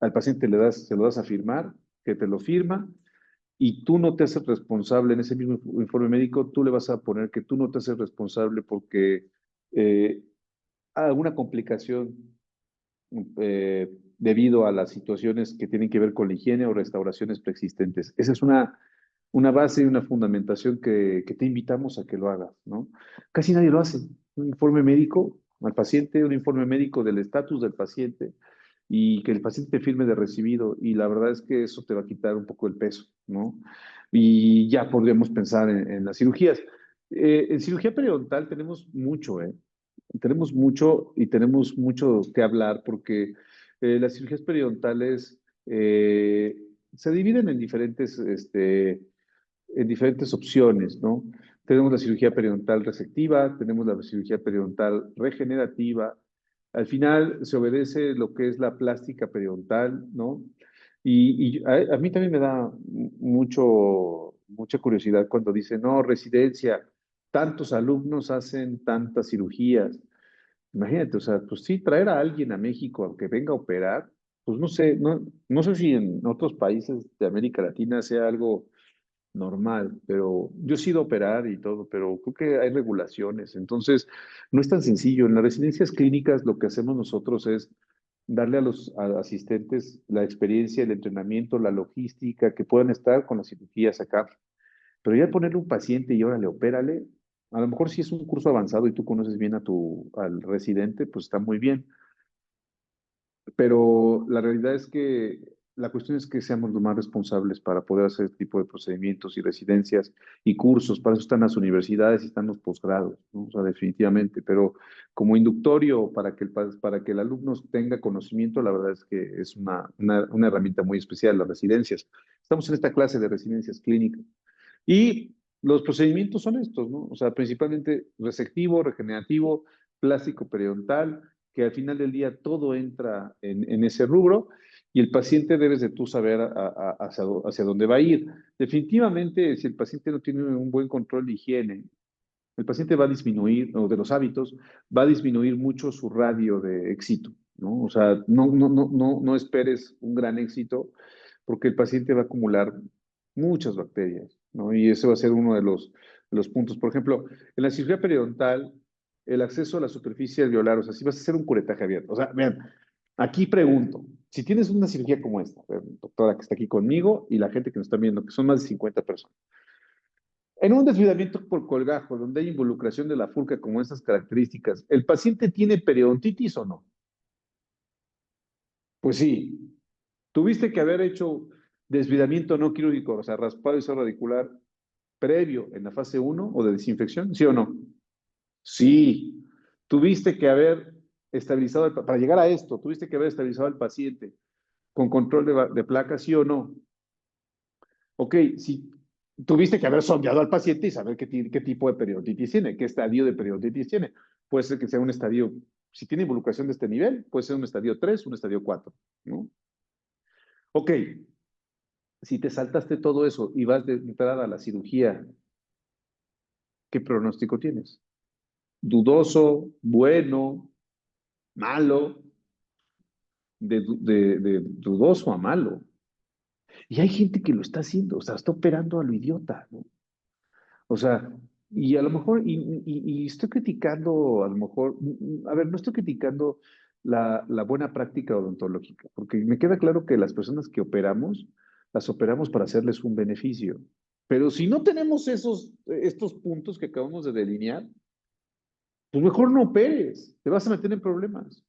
al paciente se lo das a firmar, que te lo firma, y tú no te haces responsable en ese mismo informe médico, tú le vas a poner que tú no te haces responsable porque eh, alguna complicación debido a las situaciones que tienen que ver con la higiene o restauraciones preexistentes. Esa es una base y una fundamentación que te invitamos a que lo hagas, ¿no? Casi nadie lo hace. Un informe médico al paciente, un informe médico del estatus del paciente y que el paciente firme de recibido. Y la verdad es que eso te va a quitar un poco el peso, ¿no? Y ya podríamos pensar en las cirugías. En cirugía periodontal tenemos mucho, ¿eh? Tenemos mucho y tenemos mucho que hablar porque las cirugías periodontales eh, se dividen en diferentes opciones, ¿no? Tenemos la cirugía periodontal resectiva, tenemos la cirugía periodontal regenerativa. Al final se obedece lo que es la plástica periodontal, ¿no? Y a mí también me da mucha curiosidad cuando dicen, no, residencia, tantos alumnos hacen tantas cirugías. Imagínate, o sea, pues sí, traer a alguien a México a que venga a operar, pues no sé, no sé si en otros países de América Latina sea algo normal, pero yo sí he ido a operar y todo, pero creo que hay regulaciones, entonces no es tan sencillo. En las residencias clínicas lo que hacemos nosotros es darle a los asistentes la experiencia, el entrenamiento, la logística, que puedan estar con las cirugías acá, pero ya ponerle un paciente y órale, opérale, a lo mejor si es un curso avanzado y tú conoces bien al residente, pues está muy bien, pero la realidad es que la cuestión es que seamos lo más responsables para poder hacer este tipo de procedimientos y residencias y cursos. Para eso están las universidades y están los posgrados, ¿no? O sea, definitivamente. Pero como inductorio para que el alumno tenga conocimiento, la verdad es que es una herramienta muy especial, las residencias. Estamos en esta clase de residencias clínicas. Y los procedimientos son estos, ¿no? O sea, principalmente resectivo, regenerativo, plástico periodontal, que al final del día todo entra en ese rubro y el paciente debes de tú saber hacia dónde va a ir. Definitivamente, si el paciente no tiene un buen control de higiene, el paciente va a disminuir, o de los hábitos, va a disminuir mucho su radio de éxito, ¿no? O sea, no esperes un gran éxito porque el paciente va a acumular muchas bacterias, ¿no? Y ese va a ser uno de los puntos. Por ejemplo, en la cirugía periodontal, el acceso a la superficie alveolar, o sea, si vas a hacer un curetaje abierto, o sea, vean, aquí pregunto, si tienes una cirugía como esta, doctora que está aquí conmigo y la gente que nos está viendo, que son más de 50 personas, en un desvidamiento por colgajo, donde hay involucración de la furca con estas características, ¿el paciente tiene periodontitis o no? Pues sí. ¿Tuviste que haber hecho desvidamiento no quirúrgico, o sea, raspado y cerro radicular previo en la fase uno o de desinfección? ¿Sí o no? Sí. ¿Tuviste que haber estabilizado, para llegar a esto, tuviste que haber estabilizado al paciente con control de placas, sí o no? Ok, si tuviste que haber sondeado al paciente y saber qué tipo de periodontitis tiene, qué estadio de periodontitis tiene. Puede ser que sea un estadio, si tiene involucración de este nivel, puede ser un estadio 3, un estadio 4, ¿no? Ok, si te saltaste todo eso y vas de entrada a la cirugía, ¿qué pronóstico tienes? ¿Dudoso, bueno, malo, de dudoso a malo? Y hay gente que lo está haciendo, o sea, está operando a lo idiota, ¿no? O sea, y a lo mejor, y estoy criticando, a lo mejor, a ver, no estoy criticando la buena práctica odontológica, porque me queda claro que las personas que operamos, las operamos para hacerles un beneficio. Pero si no tenemos estos puntos que acabamos de delinear, pues mejor no operes, te vas a meter en problemas.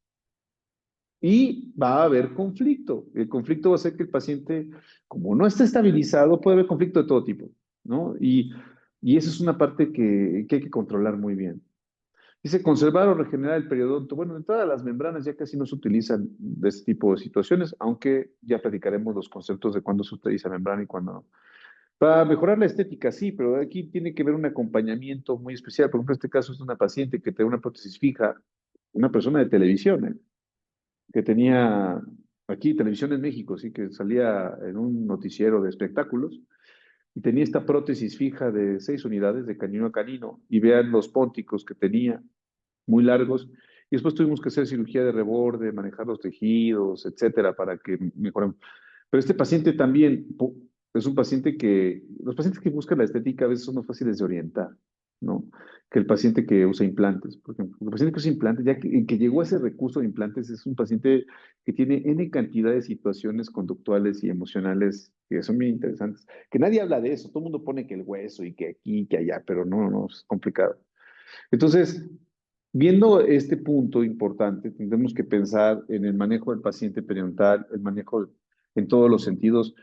Y va a haber conflicto. El conflicto va a ser que el paciente, como no está estabilizado, puede haber conflicto de todo tipo, ¿no? Y esa es una parte que hay que controlar muy bien. Dice, conservar o regenerar el periodonto. Bueno, de todas las membranas ya casi no se utilizan de este tipo de situaciones, aunque ya platicaremos los conceptos de cuándo se utiliza membrana y cuándo no. Para mejorar la estética, sí, pero aquí tiene que haber un acompañamiento muy especial. Por ejemplo, este caso es de una paciente que tiene una prótesis fija, una persona de televisión, ¿eh? Que tenía aquí televisión en México, sí, que salía en un noticiero de espectáculos y tenía esta prótesis fija de 6 unidades de canino a canino y vean los pónticos que tenía, muy largos. Y después tuvimos que hacer cirugía de reborde, manejar los tejidos, etcétera, para que mejoren. Pero este paciente también es un paciente los pacientes que buscan la estética a veces son más fáciles de orientar, ¿no? Que el paciente que usa implantes, por ejemplo. El paciente que usa implantes, ya que llegó a ese recurso de implantes, es un paciente que tiene N cantidad de situaciones conductuales y emocionales que son bien interesantes. Que nadie habla de eso, todo el mundo pone que el hueso y que aquí, que allá, pero no, es complicado. Entonces, viendo este punto importante, tendremos que pensar en el manejo del paciente periodontal, el manejo en todos los sentidos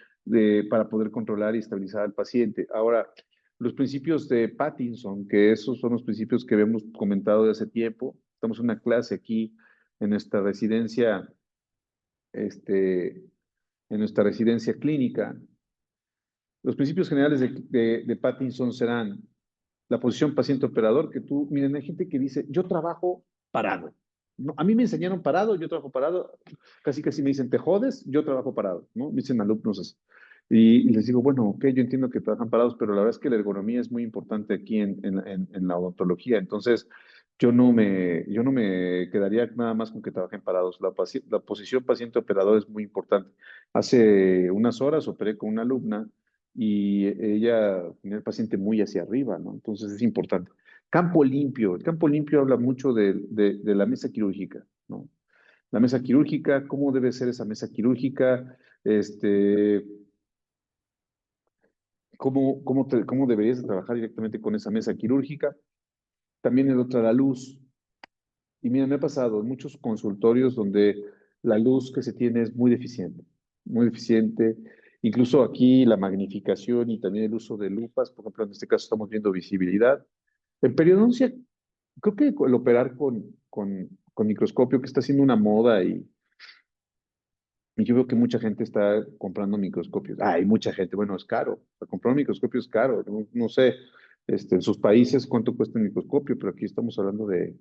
para poder controlar y estabilizar al paciente. Ahora, los principios de Pattinson, que esos son los principios que hemos comentado de hace tiempo. Estamos en una clase aquí en esta residencia, este, en nuestra residencia clínica. Los principios generales de Pattinson serán la posición paciente-operador, que tú, miren, hay gente que dice, yo trabajo parado. No, a mí me enseñaron parado, yo trabajo parado, casi casi me dicen, te jodes, yo trabajo parado, ¿no? Me dicen alumnos así. Y les digo, bueno, ok, yo entiendo que trabajan parados, pero la verdad es que la ergonomía es muy importante aquí en la odontología. Entonces, yo no me quedaría nada más con que trabajen parados. La posición paciente-operador es muy importante. Hace unas horas operé con una alumna y ella tenía el paciente muy hacia arriba, ¿no? Entonces es importante. Campo limpio. El campo limpio habla mucho de la mesa quirúrgica, ¿no? La mesa quirúrgica, cómo debe ser esa mesa quirúrgica, este, cómo deberías de trabajar directamente con esa mesa quirúrgica. También el otra, la luz. Y mira, me ha pasado en muchos consultorios donde la luz que se tiene es muy deficiente, muy deficiente. Incluso aquí la magnificación y también el uso de lupas, por ejemplo, en este caso estamos viendo visibilidad. En periodoncia, creo que el operar con microscopio, que está siendo una moda y yo veo que mucha gente está comprando microscopios. Ah, hay mucha gente, bueno, es caro. Comprar un microscopio es caro. No, no sé, en sus países cuánto cuesta un microscopio, pero aquí estamos hablando de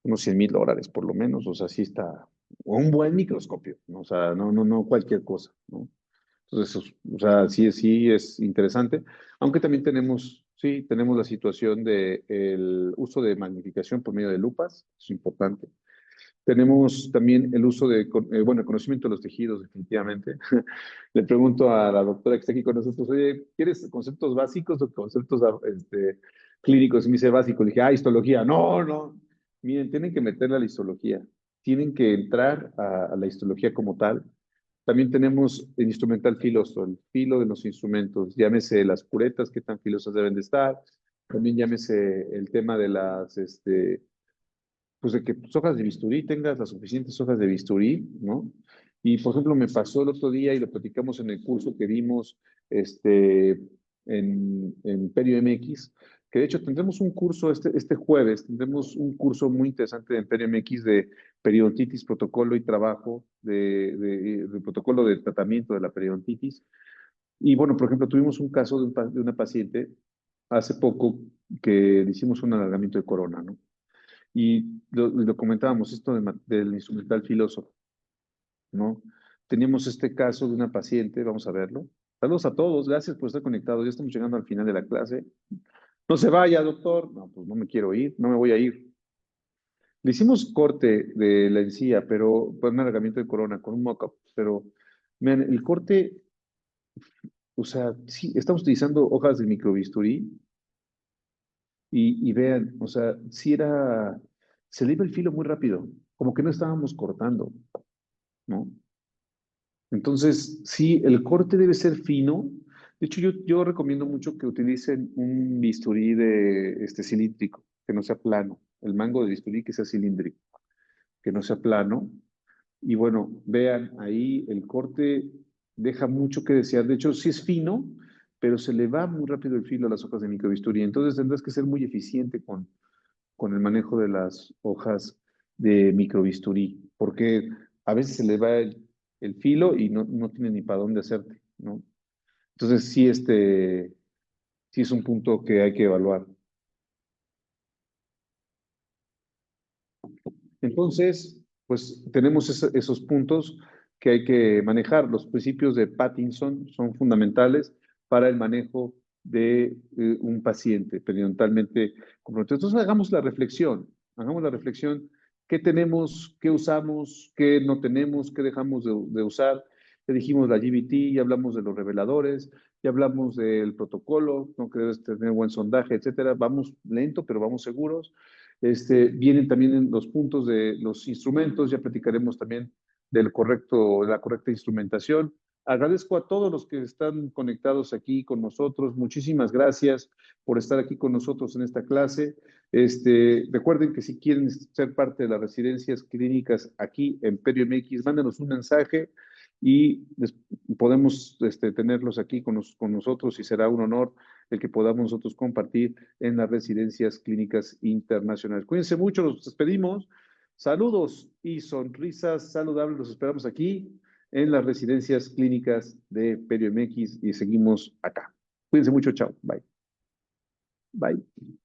unos $100,000 por lo menos, o sea, sí está, o un buen microscopio, ¿no? O sea, no cualquier cosa, ¿no? Entonces, o sea, sí es interesante, aunque también tenemos, sí, tenemos la situación de el uso de magnificación por medio de lupas, es importante. Tenemos también el uso de, bueno, el conocimiento de los tejidos, definitivamente. Le pregunto a la doctora que está aquí con nosotros, oye, ¿quieres conceptos básicos o conceptos clínicos? Y me dice básico. Le dije, histología. No, no. Miren, tienen que meterle a la histología. Tienen que entrar a la histología como tal. También tenemos el instrumental filoso, el filo de los instrumentos. Llámese las curetas, qué tan filosas deben de estar. También llámese el tema de las, pues de que tus hojas de bisturí tengas las suficientes hojas de bisturí, ¿no? Y por ejemplo, me pasó el otro día y lo platicamos en el curso que dimos en Perio MX, que de hecho tendremos un curso este jueves, tendremos un curso muy interesante en Perio MX de periodontitis, protocolo y trabajo, de protocolo de tratamiento de la periodontitis. Y bueno, por ejemplo, tuvimos un caso de una paciente hace poco que le hicimos un alargamiento de corona, ¿no? Y lo comentábamos, esto del instrumental filósofo, ¿no? Teníamos este caso de una paciente, vamos a verlo. Saludos a todos, gracias por estar conectados. Ya estamos llegando al final de la clase. No se vaya, doctor. No, pues no me quiero ir, no me voy a ir. Le hicimos corte de la encía, pero fue un alargamiento de corona con un mock-up, pero vean, el corte, o sea, sí, estamos utilizando hojas de microbisturí y vean, o sea, sí era, se le iba el filo muy rápido, como que no estábamos cortando, ¿no? Entonces, sí, el corte debe ser fino. De hecho, yo recomiendo mucho que utilicen un bisturí de cilíndrico, que no sea plano. El mango de bisturí que sea cilíndrico, que no sea plano. Y bueno, vean, ahí el corte deja mucho que desear. De hecho, sí es fino, pero se le va muy rápido el filo a las hojas de microbisturí. Entonces tendrás que ser muy eficiente con el manejo de las hojas de microbisturí, porque a veces se le va el filo y no tiene ni para dónde hacerte, ¿no? Entonces sí, sí es un punto que hay que evaluar. Entonces, pues tenemos esos puntos que hay que manejar. Los principios de Pattinson son fundamentales para el manejo de un paciente periodontalmente comprometido. Entonces, hagamos la reflexión, qué tenemos, qué usamos, qué no tenemos, qué dejamos de usar. Ya dijimos la GBT, ya hablamos de los reveladores, ya hablamos del protocolo, no que debes tener buen sondaje, etcétera. Vamos lento, pero vamos seguros. Vienen también los puntos de los instrumentos, ya platicaremos también de la correcta instrumentación. Agradezco a todos los que están conectados aquí con nosotros. Muchísimas gracias por estar aquí con nosotros en esta clase. Recuerden que si quieren ser parte de las residencias clínicas aquí en Perio MX, mándenos un mensaje y podemos tenerlos aquí con nosotros y será un honor el que podamos nosotros compartir en las residencias clínicas internacionales. Cuídense mucho, los despedimos. Saludos y sonrisas saludables, los esperamos aquí en las residencias clínicas de Perio MX y seguimos acá. Cuídense mucho, chao. Bye. Bye.